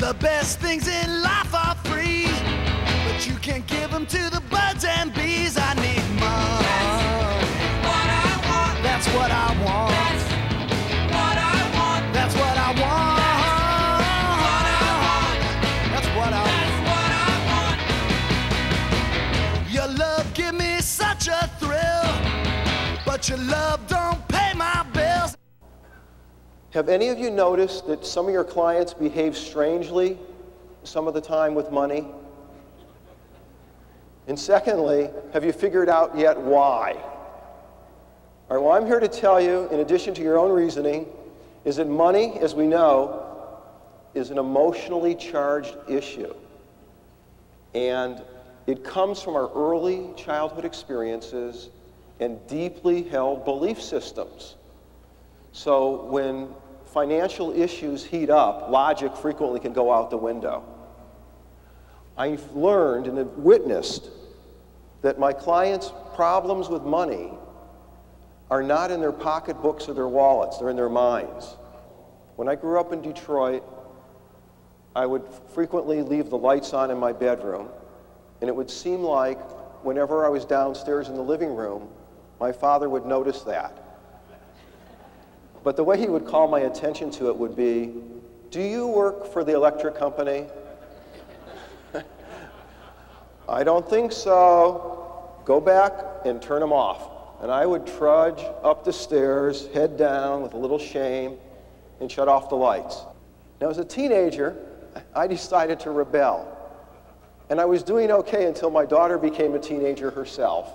The best things in life are free, but you can't give them to the birds and bees. I need money. That's what I want. That's what I want. That's what I want. Your love give me such a thrill, but your love don't pay my bills. Have any of you noticed that some of your clients behave strangely some of the time with money? And secondly, have you figured out yet why? All right, well, I'm here to tell you, in addition to your own reasoning, is that money, as we know, is an emotionally charged issue. And it comes from our early childhood experiences and deeply held belief systems. So when financial issues heat up, logic frequently can go out the window. I've learned and have witnessed that my clients' problems with money are not in their pocketbooks or their wallets, they're in their minds. When I grew up in Detroit, I would frequently leave the lights on in my bedroom, and it would seem like whenever I was downstairs in the living room, my father would notice that. But the way he would call my attention to it would be, "Do you work for the electric company?" "I don't think so." "Go back and turn them off." And I would trudge up the stairs, head down with a little shame, and shut off the lights. Now, as a teenager, I decided to rebel. And I was doing okay until my daughter became a teenager herself.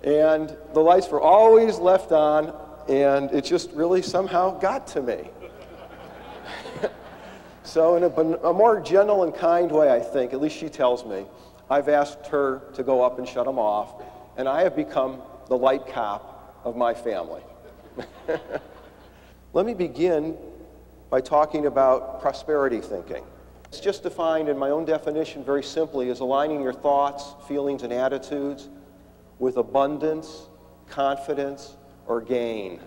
And the lights were always left on, and it just really somehow got to me. So in a more gentle and kind way, I think, at least she tells me, I've asked her to go up and shut them off, and I have become the light cop of my family. Let me begin by talking about prosperity thinking. It's just defined in my own definition very simply as aligning your thoughts, feelings, and attitudes with abundance, confidence, or gain.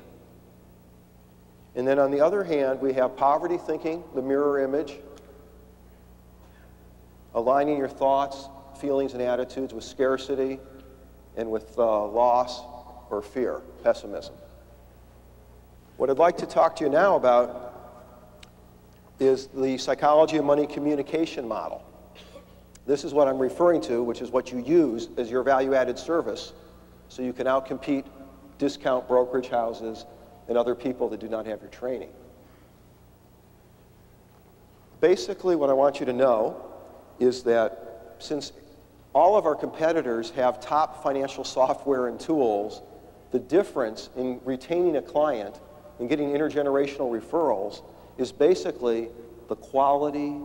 And then on the other hand, we have poverty thinking, the mirror image, aligning your thoughts, feelings, and attitudes with scarcity and with loss or fear, pessimism. What I'd like to talk to you now about is the psychology of money communication model. This is what I'm referring to, which is what you use as your value-added service so you can outcompete discount brokerage houses and other people that do not have your training. Basically, what I want you to know is that since all of our competitors have top financial software and tools, the difference in retaining a client and getting intergenerational referrals is basically the quality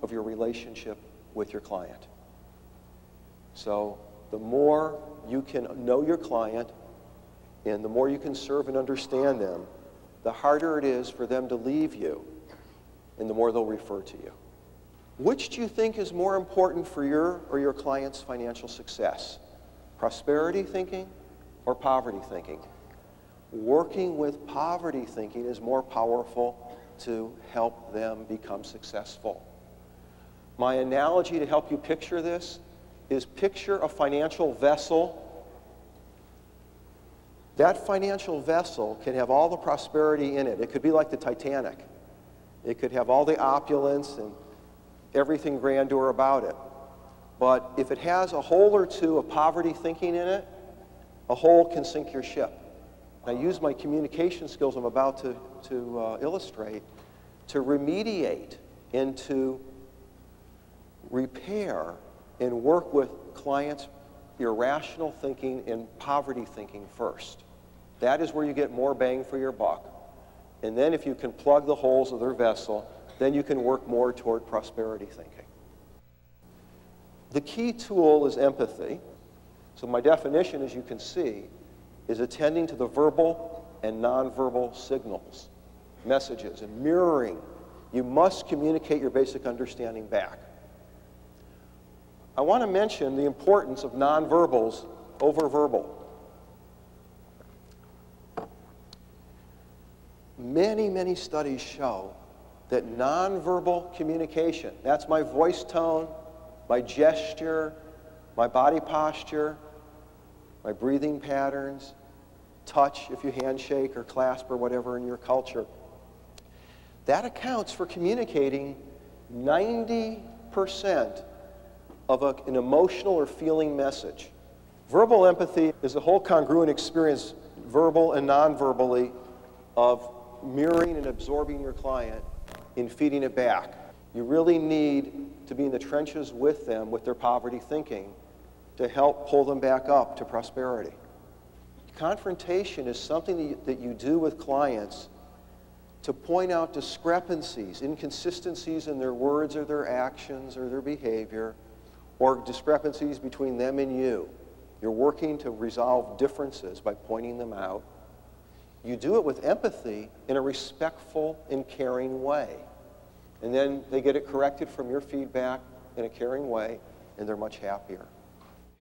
of your relationship with your client. So the more you can know your client and the more you can serve and understand them, the harder it is for them to leave you and the more they'll refer to you. Which do you think is more important for your or your client's financial success? Prosperity thinking or poverty thinking? Working with poverty thinking is more powerful to help them become successful. My analogy to help you picture this is picture a financial vessel. That financial vessel can have all the prosperity in it. It could be like the Titanic. It could have all the opulence and everything grandeur about it. But if it has a hole or two of poverty thinking in it, a hole can sink your ship. I use my communication skills I'm about to illustrate to remediate and to repair and work with clients' irrational thinking and poverty thinking first. That is where you get more bang for your buck. And then if you can plug the holes of their vessel, then you can work more toward prosperity thinking. The key tool is empathy. So my definition, as you can see, is attending to the verbal and nonverbal signals, messages, and mirroring. You must communicate your basic understanding back. I want to mention the importance of nonverbals over verbal. Many, many studies show that nonverbal communication, that's my voice tone, my gesture, my body posture, my breathing patterns, touch if you handshake or clasp or whatever in your culture, that accounts for communicating 90% of an emotional or feeling message. Verbal empathy is a whole congruent experience, verbal and non-verbally, of mirroring and absorbing your client in feeding it back. You really need to be in the trenches with them, with their poverty thinking, to help pull them back up to prosperity. Confrontation is something that you do with clients to point out discrepancies, inconsistencies in their words or their actions or their behavior, or discrepancies between them and you. You're working to resolve differences by pointing them out. You do it with empathy in a respectful and caring way. And then they get it corrected from your feedback in a caring way, and they're much happier.